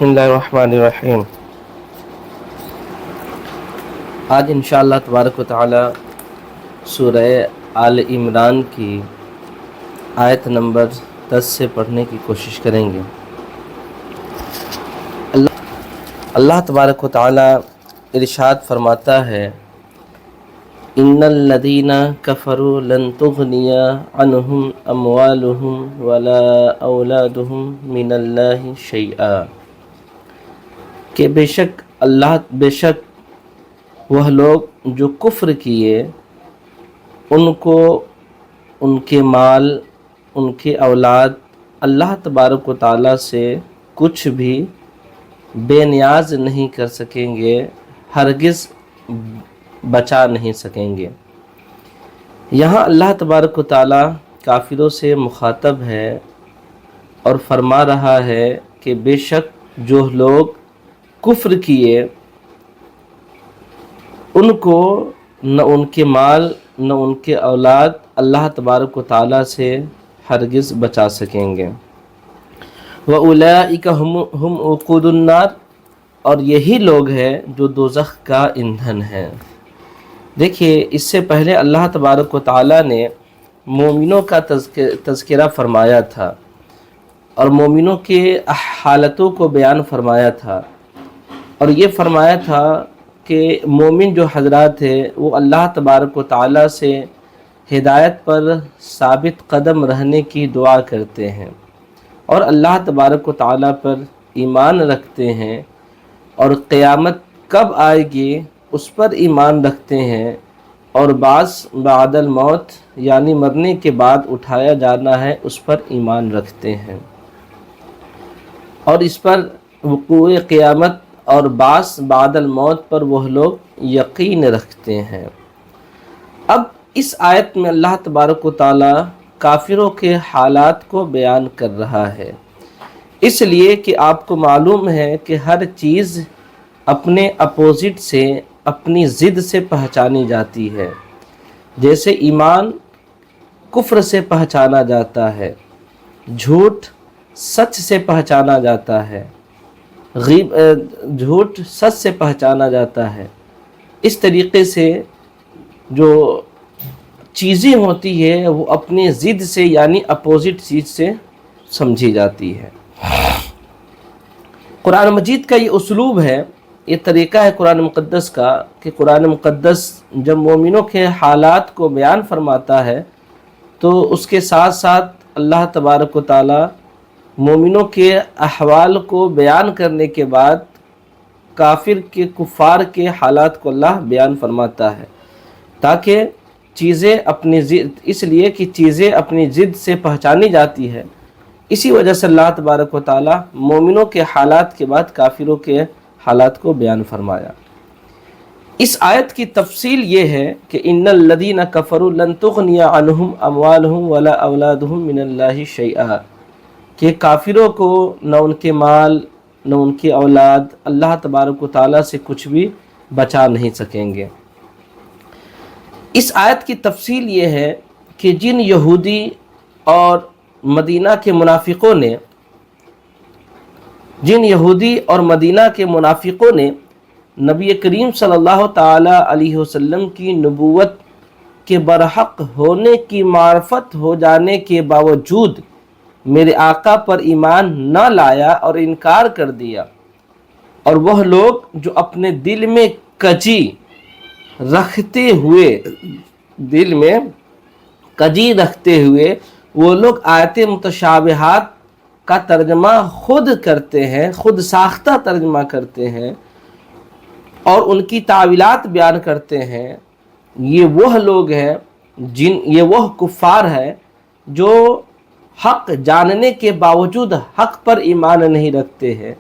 بسم اللہ الرحمن الرحیم۔ آج انشاءاللہ تبارک و تعالی سورہ آل عمران کی آیت نمبر 10 سے پڑھنے کی کوشش کریں گے۔ اللہ تبارک و تعالی ارشاد فرماتا ہے، ان الذین کفروا لن تغنی عنہم اموالہم ولا اولادہم من اللہ شیئا، کہ بے شک وہ لوگ جو کفر کیے ان کو ان کے مال ان کے اولاد اللہ تبارک و تعالیٰ سے کچھ بھی بے نیاز نہیں کر سکیں گے، ہرگز بچا نہیں سکیں گے۔ یہاں اللہ تبارک و تعالیٰ کافروں سے مخاطب ہے اور فرما رہا ہے کہ بے شک جو لوگ کفر کیے ان کو نہ ان کے مال نہ ان کے اولاد اللہ تبارک و تعالیٰ سے ہرگز بچا سکیں گے۔ وَأُولَئِكَ هُمْ وَقُودُ النَّارِ، اور یہی لوگ ہیں جو دوزخ کا ایندھن ہیں۔ دیکھیے، اس سے پہلے اللہ تبارک و تعالیٰ نے مومنوں کا تذکرہ فرمایا تھا اور مومنوں کے حالتوں کو بیان فرمایا تھا، اور یہ فرمایا تھا کہ مومن جو حضرات ہیں وہ اللہ تبارک و تعالیٰ سے ہدایت پر ثابت قدم رہنے کی دعا کرتے ہیں اور اللہ تبارک و تعالیٰ پر ایمان رکھتے ہیں، اور قیامت کب آئے گی اس پر ایمان رکھتے ہیں، اور بعد الموت یعنی مرنے کے بعد اٹھایا جانا ہے اس پر ایمان رکھتے ہیں، اور اس پر وقوع قیامت اور بعد الموت پر وہ لوگ یقین رکھتے ہیں۔ اب اس آیت میں اللہ تبارک و تعالیٰ کافروں کے حالات کو بیان کر رہا ہے، اس لیے کہ آپ کو معلوم ہے کہ ہر چیز اپنے اپوزٹ سے اپنی ضد سے پہچانی جاتی ہے۔ جیسے ایمان کفر سے پہچانا جاتا ہے، جھوٹ سچ سے پہچانا جاتا ہے، جھوٹ سچ سے پہچانا جاتا ہے، اس طریقے سے جو چیزیں ہوتی ہے وہ اپنی ضد سے یعنی اپوزٹ چیز سے سمجھی جاتی ہے۔ قرآن مجید کا یہ اسلوب ہے، یہ طریقہ ہے قرآن مقدس کا کہ قرآن مقدس جب مومنوں کے حالات کو بیان فرماتا ہے تو اس کے ساتھ ساتھ اللہ تبارک و تعالیٰ مومنوں کے احوال کو بیان کرنے کے بعد کفار کے حالات کو اللہ بیان فرماتا ہے، تاکہ چیزیں اپنی ضد، اس لیے کہ چیزیں اپنی ضد سے پہچانی جاتی ہے، اسی وجہ سے اللہ تبارک و تعالیٰ مومنوں کے حالات کے بعد کافروں کے حالات کو بیان فرمایا۔ اس آیت کی تفصیل یہ ہے کہ ان الذین کفروا لن تغنی عنہم اموالہم ولا اولادہم من اللہ شیئا، کہ کافروں کو نہ ان کے مال نہ ان کی اولاد اللہ تبارک و تعالیٰ سے کچھ بھی بچا نہیں سکیں گے۔ اس آیت کی تفصیل یہ ہے کہ جن یہودی اور مدینہ کے منافقوں نے نبی کریم صلی اللہ تعالیٰ علیہ وسلم کی نبوت کے برحق ہونے کی معرفت ہو جانے کے باوجود میرے آقا پر ایمان نہ لایا اور انکار کر دیا، اور وہ لوگ جو اپنے دل میں کجی رکھتے ہوئے وہ لوگ آیت متشابہات کا ترجمہ خود کرتے ہیں، خود ساختہ ترجمہ کرتے ہیں اور ان کی تعویلات بیان کرتے ہیں، یہ وہ لوگ ہیں یہ وہ کفار ہیں جو حق جاننے کے باوجود حق پر ایمان نہیں رکھتے ہیں۔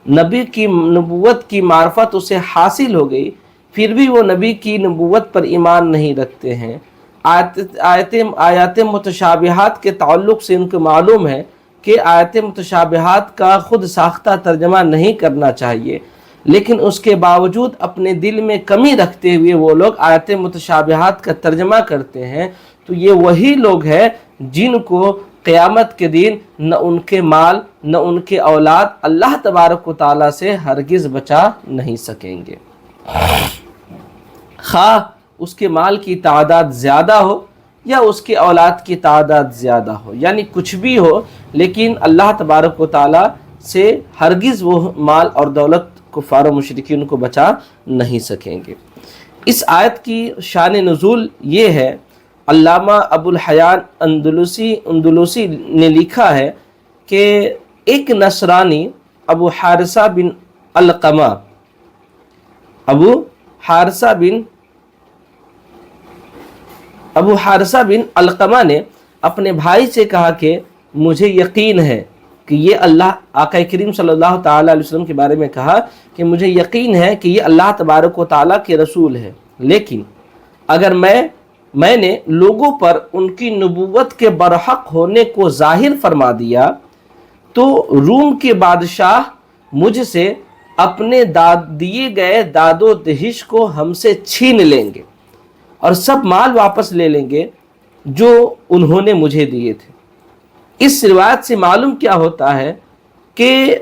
نبی کی نبوت کی معرفت اسے حاصل ہو گئی، پھر بھی وہ نبی کی نبوت پر ایمان نہیں رکھتے ہیں۔ آیات متشابہات کے تعلق سے ان کو معلوم ہے کہ آیات متشابہات کا خود ساختہ ترجمہ نہیں کرنا چاہیے، لیکن اس کے باوجود اپنے دل میں کمی رکھتے ہوئے وہ لوگ آیات متشابہات کا ترجمہ کرتے ہیں، تو یہ وہی لوگ ہیں جن کو قیامت کے دن نہ ان کے مال نہ ان کے اولاد اللہ تبارک و تعالیٰ سے ہرگز بچا نہیں سکیں گے، خواہ اس کے مال کی تعداد زیادہ ہو یا اس کے اولاد کی تعداد زیادہ ہو، یعنی کچھ بھی ہو، لیکن اللہ تبارک و تعالیٰ سے ہرگز وہ مال اور دولت کفار و مشرکین کو بچا نہیں سکیں گے۔ اس آیت کی شان نزول یہ ہے، علامہ ابو الحیان اندلسی نے لکھا ہے کہ ایک نصرانی ابو حارثہ بن علقمہ نے اپنے بھائی سے کہا کہ مجھے یقین ہے کہ یہ اللہ، آقا کریم صلی اللہ تعالیٰ علیہ وسلم کے بارے میں کہا کہ مجھے یقین ہے کہ یہ اللہ تبارک و تعالیٰ کے رسول ہے، لیکن اگر میں نے لوگوں پر ان کی نبوت کے برحق ہونے کو ظاہر فرما دیا تو روم کے بادشاہ مجھ سے اپنے دیے گئے داد و دہش کو ہم سے چھین لیں گے اور سب مال واپس لے لیں گے جو انہوں نے مجھے دیے تھے۔ اس روایت سے معلوم کیا ہوتا ہے کہ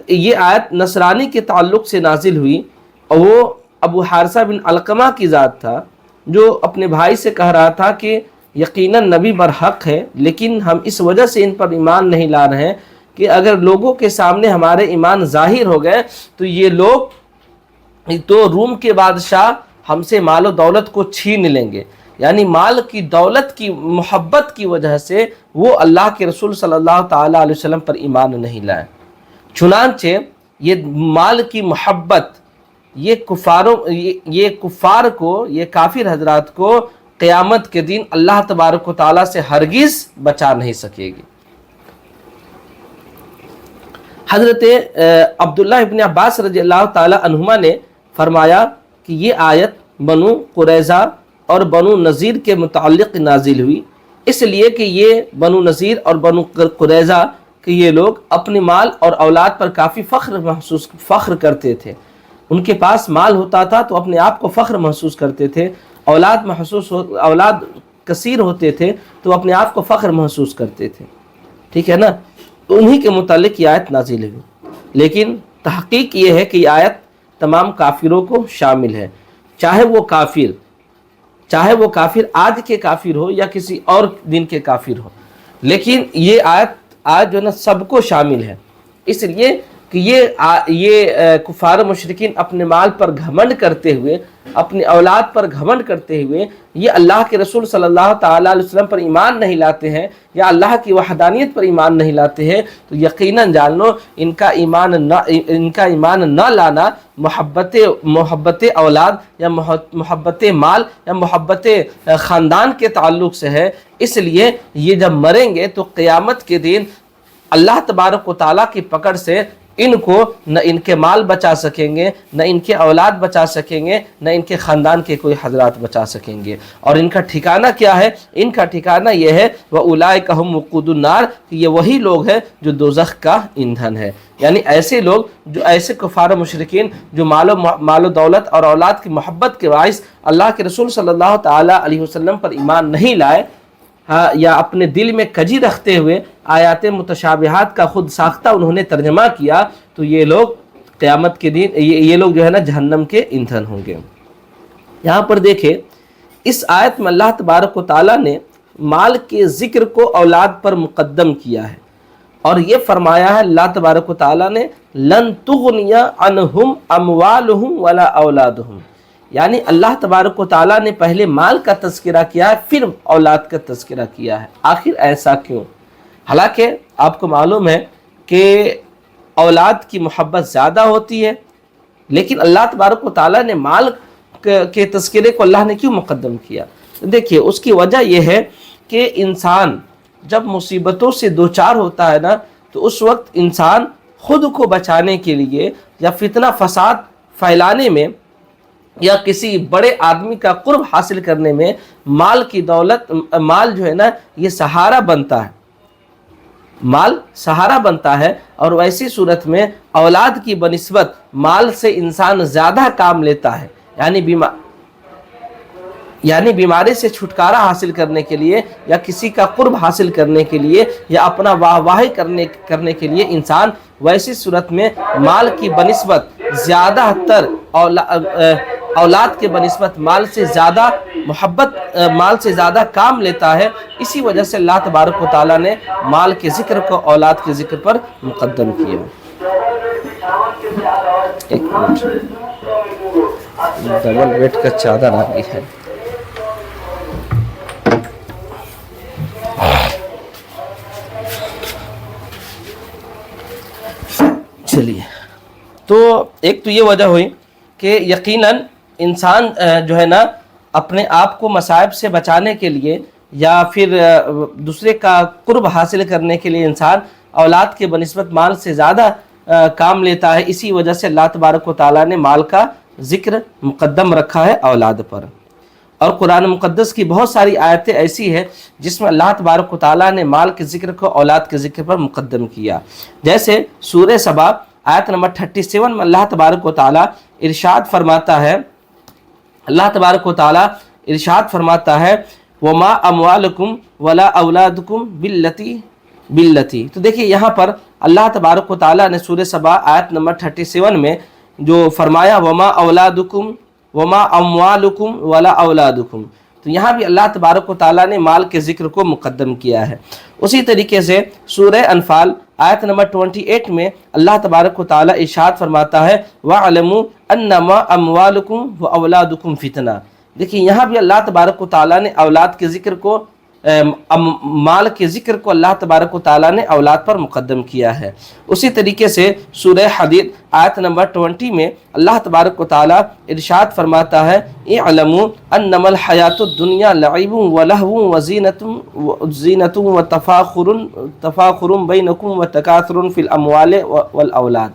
یہ آیت نصرانی کے تعلق سے نازل ہوئی، اور وہ ابو حارثہ بن علقمہ کی ذات تھا جو اپنے بھائی سے کہہ رہا تھا کہ یقیناً نبی برحق ہے، لیکن ہم اس وجہ سے ان پر ایمان نہیں لا رہے ہیں کہ اگر لوگوں کے سامنے ہمارے ایمان ظاہر ہو گئے تو یہ لوگ تو روم کے بادشاہ ہم سے مال و دولت کو چھین لیں گے، یعنی مال کی دولت کی محبت کی وجہ سے وہ اللہ کے رسول صلی اللہ تعالیٰ علیہ وسلم پر ایمان نہیں لائے۔ چنانچہ یہ مال کی محبت یہ کفار کو، یہ کافر حضرات کو قیامت کے دن اللہ تبارک و تعالیٰ سے ہرگز بچا نہیں سکے گی۔ حضرت عبداللہ ابن عباس رضی اللہ تعالیٰ عنہما نے فرمایا کہ یہ آیت بنو قریظہ اور بنو نذیر کے متعلق نازل ہوئی، اس لیے کہ یہ بنو نذیر اور بنو قریظہ کہ یہ لوگ اپنے مال اور اولاد پر کافی فخر کرتے تھے۔ ان کے پاس مال ہوتا تھا تو اپنے آپ کو فخر محسوس کرتے تھے، اولاد کثیر ہوتے تھے تو اپنے آپ کو فخر محسوس کرتے تھے، ٹھیک ہے نا؟ تو انہی کے متعلق یہ آیت نازل ہوئی، لیکن تحقیق یہ ہے کہ یہ آیت تمام کافروں کو شامل ہے، چاہے وہ کافر آج کے کافر ہو یا کسی اور دن کے کافر ہو، لیکن یہ آیت آج جو ہے نا سب کو شامل ہے، اس لیے کہ یہ کفار و مشرکین اپنے مال پر گھمنڈ کرتے ہوئے، اپنی اولاد پر گھمنڈ کرتے ہوئے یہ اللہ کے رسول صلی اللہ تعالیٰ علیہ وسلم پر ایمان نہیں لاتے ہیں یا اللہ کی وحدانیت پر ایمان نہیں لاتے ہیں، تو یقیناً جان لو ان کا ایمان نہ لانا محبت اولاد یا محبت مال یا محبت خاندان کے تعلق سے ہے۔ اس لیے یہ جب مریں گے تو قیامت کے دن اللہ تبارک و تعالیٰ کی پکڑ سے ان کو نہ ان کے مال بچا سکیں گے، نہ ان کے اولاد بچا سکیں گے، نہ ان کے خاندان کے کوئی حضرات بچا سکیں گے۔ اور ان کا ٹھکانہ کیا ہے؟ ان کا ٹھکانہ یہ ہے وَأُولَئِكَ هُمْ وَقُودُ النَّارِ، کہ یہ وہی لوگ ہیں جو دوزخ کا ایندھن ہے، یعنی ایسے لوگ، جو ایسے کفار و مشرکین جو مال و دولت اور اولاد کی محبت کے باعث اللہ کے رسول صلی اللہ تعالیٰ علیہ وسلم پر ایمان نہیں لائے، یا اپنے دل میں کجی رکھتے ہوئے آیات متشابہات کا خود ساختہ انہوں نے ترجمہ کیا، تو یہ لوگ قیامت کے دن یہ لوگ جو ہے نا جہنم کے ایندھن ہوں گے۔ یہاں پر دیکھیں اس آیت میں اللہ تبارک و تعالیٰ نے مال کے ذکر کو اولاد پر مقدم کیا ہے، اور یہ فرمایا ہے اللہ تبارک و تعالیٰ نے لن تغنی عنہم اموالہم ولا اولادہم، یعنی اللہ تبارک و تعالیٰ نے پہلے مال کا تذکرہ کیا ہے پھر اولاد کا تذکرہ کیا ہے۔ آخر ایسا کیوں؟ حالانکہ آپ کو معلوم ہے کہ اولاد کی محبت زیادہ ہوتی ہے، لیکن اللہ تبارک و تعالیٰ نے مال کے تذکرے کو اللہ نے کیوں مقدم کیا؟ دیکھیے اس کی وجہ یہ ہے کہ انسان جب مصیبتوں سے دوچار ہوتا ہے نا، تو اس وقت انسان خود کو بچانے کے لیے یا فتنہ فساد پھیلانے میں یا کسی بڑے آدمی کا قرب حاصل کرنے میں مال کی دولت، مال جو ہے نا یہ سہارا بنتا ہے، مال سہارا بنتا ہے، اور ویسی صورت میں اولاد کی بنسبت مال سے انسان زیادہ کام لیتا ہے، یعنی یعنی بیماری سے چھٹکارا حاصل کرنے کے لیے یا کسی کا قرب حاصل کرنے کے لیے یا اپنا واہ واہی کرنے کے لیے انسان ویسی صورت میں مال کی بنسبت زیادہ تر اولاد کے بنسبت مال سے زیادہ محبت، مال سے زیادہ کام لیتا ہے۔ اسی وجہ سے اللہ تبارک و تعالیٰ نے مال کے ذکر کو اولاد کے ذکر پر مقدم کیا۔ ایک منٹ، ڈبل بیڈ کا چادر آ گئی ہے۔ چلیے، تو ایک تو یہ وجہ ہوئی کہ یقیناً انسان جو ہے نا اپنے آپ کو مصائب سے بچانے کے لیے یا پھر دوسرے کا قرب حاصل کرنے کے لیے انسان اولاد کے بنسبت مال سے زیادہ کام لیتا ہے۔ اسی وجہ سے اللہ تبارک و تعالیٰ نے مال کا ذکر مقدم رکھا ہے اولاد پر۔ اور قرآن مقدس کی بہت ساری آیتیں ایسی ہیں جس میں اللہ تبارک و تعالیٰ نے مال کے ذکر کو اولاد کے ذکر پر مقدم کیا۔ جیسے سورہ سبا آیت نمبر 37 میں اللہ تبارک و تعالیٰ ارشاد فرماتا ہے، اللہ تبارک و تعالیٰ ارشاد فرماتا ہے وَمَا أَمْوَالُكُمْ وَلَا أَوْلَادُكُمْ بِالَّتِي۔ تو دیکھیے یہاں پر اللہ تبارک و تعالیٰ نے سورہ سبا آیت نمبر 37 میں جو فرمایا وَمَا أَوْلَادُكُمْ وَمَا أَمْوَالُكُمْ وَلَا أَوْلَادُكُمْ، تو یہاں بھی اللہ تبارک و تعالیٰ نے مال کے ذکر کو مقدم کیا ہے۔ اسی طریقے سے سورہ انفال آیت نمبر 28 میں اللہ تبارک و تعالیٰ ارشاد فرماتا ہے وَاعْلَمُوا أَنَّمَا أَمْوَالُكُمْ وَأَوْلَادُكُمْ فِتْنَةٌ۔ دیکھیں یہاں بھی اللہ تبارک و تعالیٰ نے اولاد کے ذکر کو مال کے ذکر کو اللہ تبارک و تعالیٰ نے اولاد پر مقدم کیا ہے۔ اسی طریقے سے سورہ حدید آیت نمبر 20 میں اللہ تبارک و تعالیٰ ارشاد فرماتا ہے اعلموا انما الحیات الدنیا لعب ولہو وزینۃ وتفاخر بینکم وتکاثر فی الاموال والاولاد۔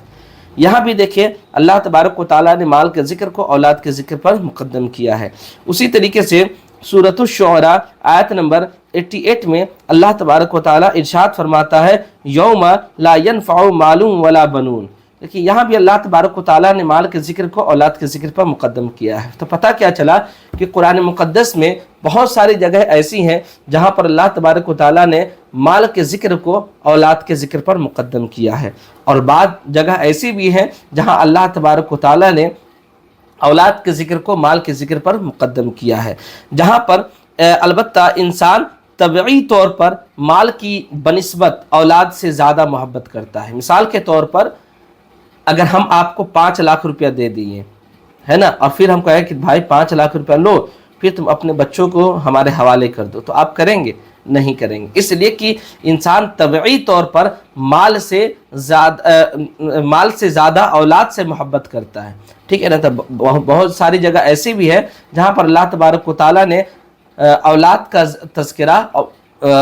یہاں بھی دیکھیں اللہ تبارک و تعالیٰ نے مال کے ذکر کو اولاد کے ذکر پر مقدم کیا ہے۔ اسی طریقے سے سورۃ الشعراء آیت نمبر 88 میں اللہ تبارک و تعالیٰ ارشاد فرماتا ہے یوم لا ينفع مال ولا بنون۔ دیکھیے یہاں بھی اللہ تبارک و تعالیٰ نے مال کے ذکر کو اولاد کے ذکر پر مقدم کیا ہے۔ تو پتہ کیا چلا کہ قرآن مقدس میں بہت ساری جگہ ایسی ہیں جہاں پر اللہ تبارک و تعالیٰ نے مال کے ذکر کو اولاد کے ذکر پر مقدم کیا ہے، اور بعض جگہ ایسی بھی ہیں جہاں اللہ تبارک و تعالیٰ نے اولاد کے ذکر کو مال کے ذکر پر مقدم کیا ہے، جہاں پر البتہ انسان طبعی طور پر مال کی بنسبت اولاد سے زیادہ محبت کرتا ہے۔ مثال کے طور پر اگر ہم آپ کو 5 لاکھ روپیہ دے دیے ہے نا، اور پھر ہم کہیں کہ بھائی 5 لاکھ روپیہ لو پھر تم اپنے بچوں کو ہمارے حوالے کر دو، تو آپ کریں گے؟ نہیں کریں گے، اس لیے کہ انسان طبعی طور پر مال سے زیادہ اولاد سے محبت کرتا ہے، ٹھیک ہے نا۔ تو بہت ساری جگہ ایسی بھی ہے جہاں پر اللہ تبارک و تعالیٰ نے اولاد کا تذکرہ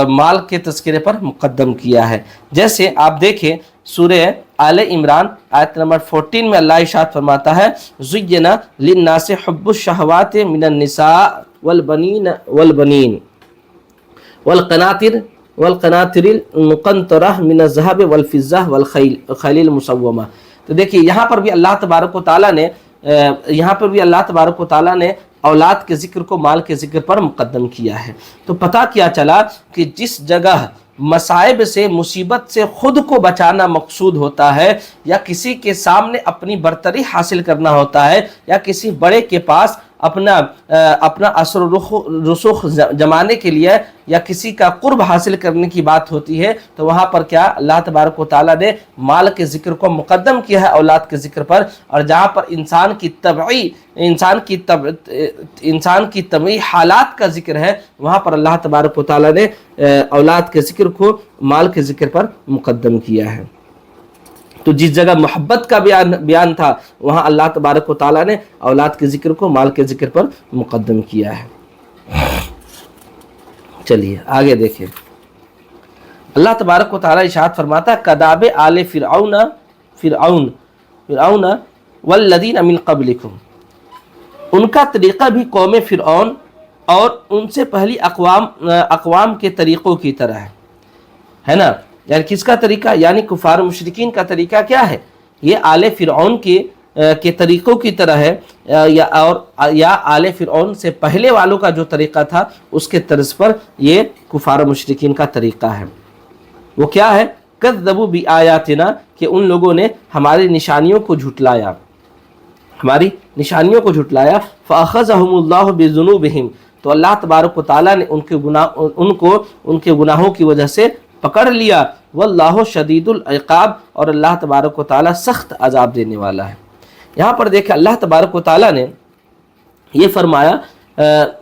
مال کے تذکرے پر مقدم کیا ہے۔ جیسے آپ دیکھیں سورہ آل عمران آیت نمبر 14 میں اللہ ارشاد فرماتا ہے زُيِّنَ لِلنَّاسِ حُبُّ الشَّهَوَاتِ مِنَ النِّسَاءِ وَالْبَنِينَ والقناطر المقنطرة من الذهب والفضة والخيل المسومة۔ تو دیکھیے یہاں پر بھی اللہ تبارک و تعالیٰ نے اولاد کے ذکر کو مال کے ذکر پر مقدم کیا ہے۔ تو پتہ کیا چلا کہ جس جگہ مصائب سے مصیبت سے خود کو بچانا مقصود ہوتا ہے، یا کسی کے سامنے اپنی برتری حاصل کرنا ہوتا ہے، یا کسی بڑے کے پاس اپنا اثر و رسوخ جمانے کے لیے یا کسی کا قرب حاصل کرنے کی بات ہوتی ہے، تو وہاں پر کیا اللہ تبارک و تعالیٰ نے مال کے ذکر کو مقدم کیا ہے اولاد کے ذکر پر۔ اور جہاں پر انسان کی طبعی حالات کا ذکر ہے، وہاں پر اللہ تبارک و تعالیٰ نے اولاد کے ذکر کو مال کے ذکر پر مقدم کیا ہے۔ تو جس جگہ محبت کا بیان تھا وہاں اللہ تبارک و تعالیٰ نے اولاد کے ذکر کو مال کے ذکر پر مقدم کیا ہے۔ چلیے آگے دیکھیں، اللہ تبارک و تعالیٰ ارشاد فرماتا کداب آل فرعون والذین من قبلکم، ان کا طریقہ بھی قوم فرعون اور ان سے پہلی اقوام کے طریقوں کی طرح ہے نا۔ یعنی کس کا طریقہ؟ یعنی کفار مشرکین کا طریقہ کیا ہے؟ یہ آل فرعون کے کے طریقوں کی طرح ہے، یا آل فرعون سے پہلے والوں کا جو طریقہ تھا اس کے طرز پر یہ کفار و مشرکین کا طریقہ ہے۔ وہ کیا ہے؟ کذبوا بآیاتنا، کہ ان لوگوں نے ہماری نشانیوں کو جھٹلایا، ہماری نشانیوں کو جھٹلایا۔ فأخذهم اللہ بذنوبہم، تو اللہ تبارک و تعالیٰ نے ان کے گناہوں کی وجہ سے پکڑ لیا۔ واللہ شدید العقاب، اور اللہ تبارک و تعالیٰ سخت عذاب دینے والا ہے۔ یہاں پر دیکھیں اللہ تبارک و تعالیٰ نے یہ فرمایا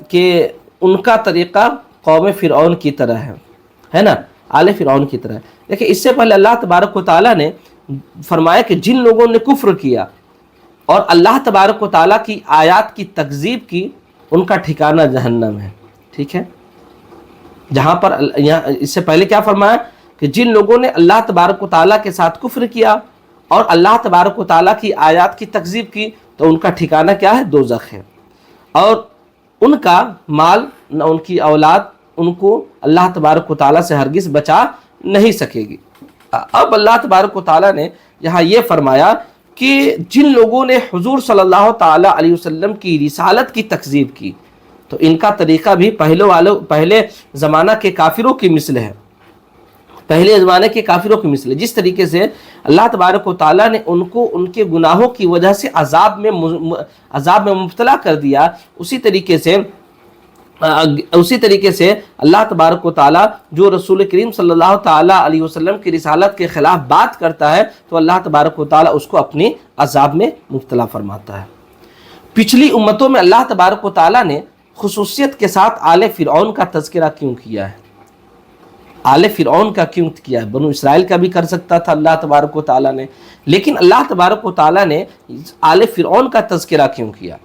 کہ ان کا طریقہ قوم فرعون کی طرح ہے نا، آل فرعون کی طرح ہے۔ دیکھیں اس سے پہلے اللہ تبارک و تعالیٰ نے فرمایا کہ جن لوگوں نے کفر کیا اور اللہ تبارک و تعالیٰ کی آیات کی تکذیب کی، ان کا ٹھکانہ جہنم ہے، ٹھیک ہے۔ جہاں پر اس سے پہلے کیا فرمایا کہ جن لوگوں نے اللہ تبارک و تعالیٰ کے ساتھ کفر کیا اور اللہ تبارک و تعالیٰ کی آیات کی تکذیب کی، تو ان کا ٹھکانہ کیا ہے؟ دوزخ ہے، اور ان کا مال نہ ان کی اولاد ان کو اللہ تبارک و تعالیٰ سے ہرگز بچا نہیں سکے گی۔ اب اللہ تبارک و تعالیٰ نے یہاں یہ فرمایا کہ جن لوگوں نے حضور صلی اللہ تعالیٰ علیہ وسلم کی رسالت کی تکذیب کی، تو ان کا طریقہ بھی پہلے زمانہ کے کافروں کی مثل ہے، پہلے زمانے کے کافروں کی مثل ہے۔ جس طریقے سے اللہ تبارک و تعالیٰ نے ان کو ان کے گناہوں کی وجہ سے عذاب میں مبتلا کر دیا، اسی طریقے سے اللہ تبارک و تعالیٰ جو رسول کریم صلی اللہ تعالیٰ علیہ وسلم کی رسالت کے خلاف بات کرتا ہے، تو اللہ تبارک و تعالیٰ اس کو اپنی عذاب میں مبتلا فرماتا ہے۔ پچھلی امتوں میں اللہ تبارک و تعالیٰ نے خصوصیت کے ساتھ آل فرعون کا تذکرہ کیوں کیا ہے؟ آل فرعون کا کیوں کیا ہے؟ بنو اسرائیل کا بھی کر سکتا تھا اللہ تبارک و تعالیٰ نے، لیکن اللہ تبارک و تعالیٰ نے آل فرعون کا تذکرہ کیوں کیا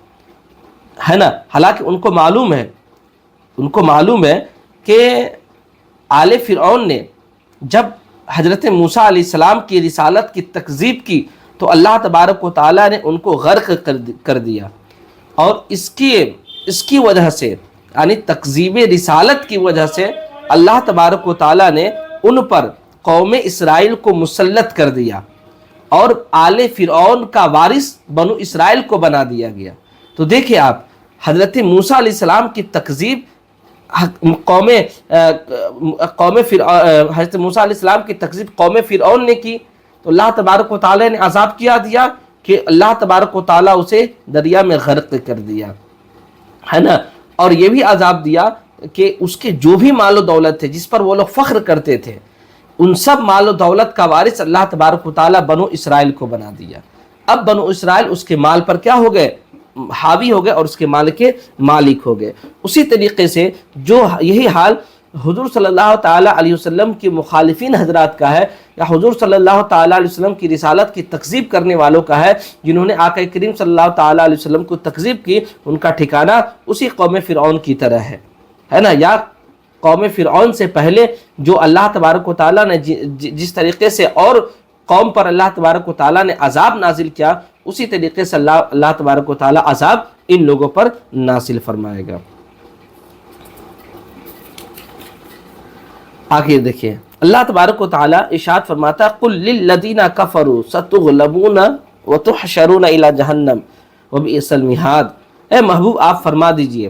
ہے نا؟ حالانکہ ان کو معلوم ہے کہ آل فرعون نے جب حضرت موسیٰ علیہ السلام کی رسالت کی تکذیب کی، تو اللہ تبارک و تعالیٰ نے ان کو غرق کر دیا، اور اس کی وجہ سے یعنی تکذیب رسالت کی وجہ سے اللہ تبارک و تعالیٰ نے ان پر قوم اسرائیل کو مسلط کر دیا، اور آل فرعون کا وارث بنو اسرائیل کو بنا دیا گیا۔ تو دیکھیں آپ، حضرت موسیٰ علیہ السلام کی تکذیب حضرت موسیٰ علیہ السلام کی تکذیب قوم فرعون نے کی، تو اللہ تبارک و تعالیٰ نے عذاب کیا دیا کہ اللہ تبارک و تعالیٰ اسے دریا میں غرق کر دیا، ہے نا؟ اور یہ بھی عذاب دیا کہ اس کے جو بھی مال و دولت تھے جس پر وہ لوگ فخر کرتے تھے، ان سب مال و دولت کا وارث اللہ تبارک و تعالیٰ بنو اسرائیل کو بنا دیا۔ اب بنو اسرائیل اس کے مال پر کیا ہو گئے؟ حاوی ہو گئے، اور اس کے مال کے مالک ہو گئے۔ اسی طریقے سے یہی حال حضور صلی اللہ تعالیٰ علیہ وسلم کی مخالفین حضرات کا ہے، یا حضور صلی اللہ تعالیٰ علیہ وسلم کی رسالت کی تکذیب کرنے والوں کا ہے، جنہوں نے آقا کریم صلی اللہ تعالیٰ علیہ وسلم کو تکذیب کی، ان کا ٹھکانہ اسی قوم فرعون کی طرح ہے نا؟ یا قوم فرعون سے پہلے جو اللہ تبارک و تعالیٰ نے جس طریقے سے اور قوم پر اللہ تبارک و تعالیٰ نے عذاب نازل کیا، اسی طریقے سے اللہ تبارک و تعالیٰ عذاب ان لوگوں پر نازل فرمائے گا۔ آخر دیکھیں اللہ تبارک و تعالیٰ ارشاد فرماتا ہے قُلْ لِلَّذِينَ كَفَرُوا سَتُغْلَبُونَ وَتُحْشَرُونَ إِلَى جَهَنَّمَ وَبِئْسَ الْمِہَادُ۔ اے محبوب آپ فرما دیجئے،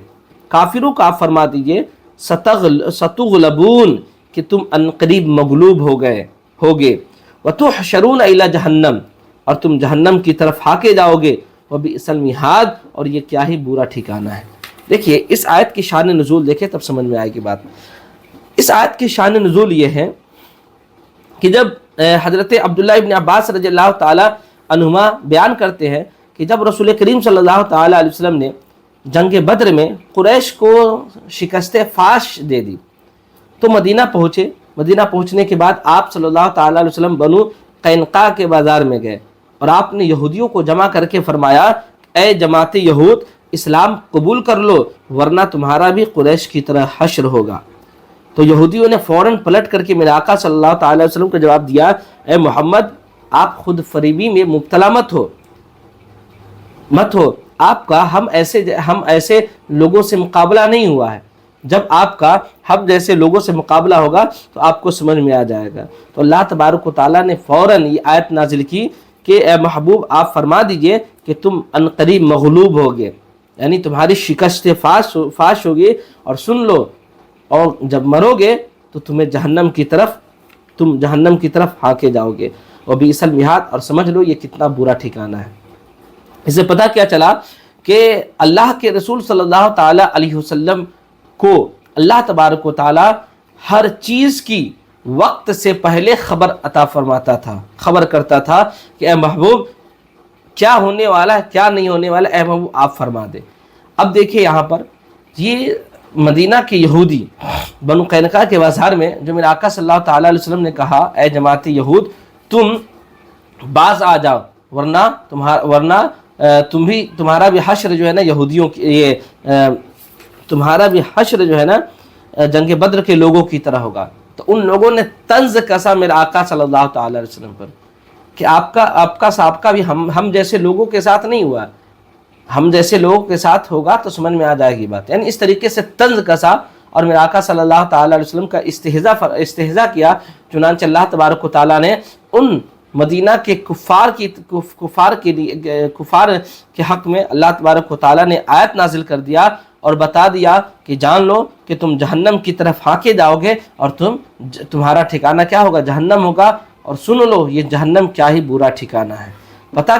کافروں کو آپ فرما دیجئے، ستغلبون، کہ تم انقریب مغلوب ہوگے، وَتُحْشَرُونَ إِلَى جَهَنَّمَ، اور تم جہنم کی طرف ہاکے جاؤ گے، وَبِئْسَ الْمِہَادُ، اور یہ کیا ہی برا ٹھکانہ ہے۔ دیکھیے اس آیت کی شان نزول دیکھیں تب سمجھ میں آئے گی بات۔ اس آیت کی شان نزول یہ ہے کہ جب حضرت عبداللہ ابن عباس رضی اللہ تعالی عنہما بیان کرتے ہیں کہ جب رسول کریم صلی اللہ تعالی علیہ وسلم نے جنگ بدر میں قریش کو شکست فاش دے دی، تو مدینہ پہنچے۔ مدینہ پہنچنے کے بعد آپ صلی اللہ تعالی علیہ وسلم بنو قینقاع کے بازار میں گئے، اور آپ نے یہودیوں کو جمع کر کے فرمایا، اے جماعت یہود، اسلام قبول کر لو ورنہ تمہارا بھی قریش کی طرح حشر ہوگا۔ تو یہودیوں نے فوراً پلٹ کر کے میرے آقا صلی اللہ تعالی علیہ وسلم کو جواب دیا، اے محمد، آپ خود فریبی میں مبتلا مت ہو، آپ کا ہم ایسے لوگوں سے مقابلہ نہیں ہوا ہے، جب آپ کا ہم جیسے لوگوں سے مقابلہ ہوگا تو آپ کو سمجھ میں آ جائے گا۔ تو اللہ تبارک و تعالیٰ نے فوراً یہ آیت نازل کی کہ اے محبوب آپ فرما دیجئے کہ تم عنقریب مغلوب ہوگے، یعنی تمہاری شکست فاش ہوگی، اور سن لو اور جب مرو گے تو تم جہنم کی طرف ہانکے جاؤ گے، وبئس المہاد، اور سمجھ لو یہ کتنا برا ٹھکانہ ہے۔ اس سے پتہ کیا چلا کہ اللہ کے رسول صلی اللہ تعالی علیہ وسلم کو اللہ تبارک و تعالی ہر چیز کی وقت سے پہلے خبر عطا فرماتا تھا، خبر کرتا تھا کہ اے محبوب کیا ہونے والا ہے، کیا نہیں ہونے والا، اے محبوب آپ فرما دے۔ اب دیکھیں یہاں پر یہ مدینہ کے یہودی بنو قینقاع کے بازار میں جو میرے آقا صلی اللہ تعالی علیہ وسلم نے کہا اے جماعت یہود تم باز آ جاؤ ورنہ تمہارا بھی حشر جو ہے نا یہودیوں کی، یہ تمہارا بھی حشر جو ہے نا جنگ بدر کے لوگوں کی طرح ہوگا، تو ان لوگوں نے طنز کسا میرے آقا صلی اللہ تعالی علیہ وسلم پر کہ آپ کا سابقہ بھی ہم جیسے لوگوں کے ساتھ نہیں ہوا، ہم جیسے لوگوں کے ساتھ ہوگا تو سمجھ میں آ جائے گی بات، یعنی اس طریقے سے طنز کسا اور میرے آقا صلی اللہ تعالی علیہ وسلم کا استہزاء کیا۔ چنانچہ اللہ تبارک و تعالیٰ نے ان مدینہ کے کفار کے حق میں اللہ تبارک و تعالیٰ نے آیت نازل کر دیا اور بتا دیا کہ جان لو کہ تم جہنم کی طرف ہانکے جاؤ گے اور تمہارا ٹھکانہ کیا ہوگا، جہنم ہوگا، اور سن لو یہ جہنم کیا ہی برا ٹھکانہ ہے۔ بتا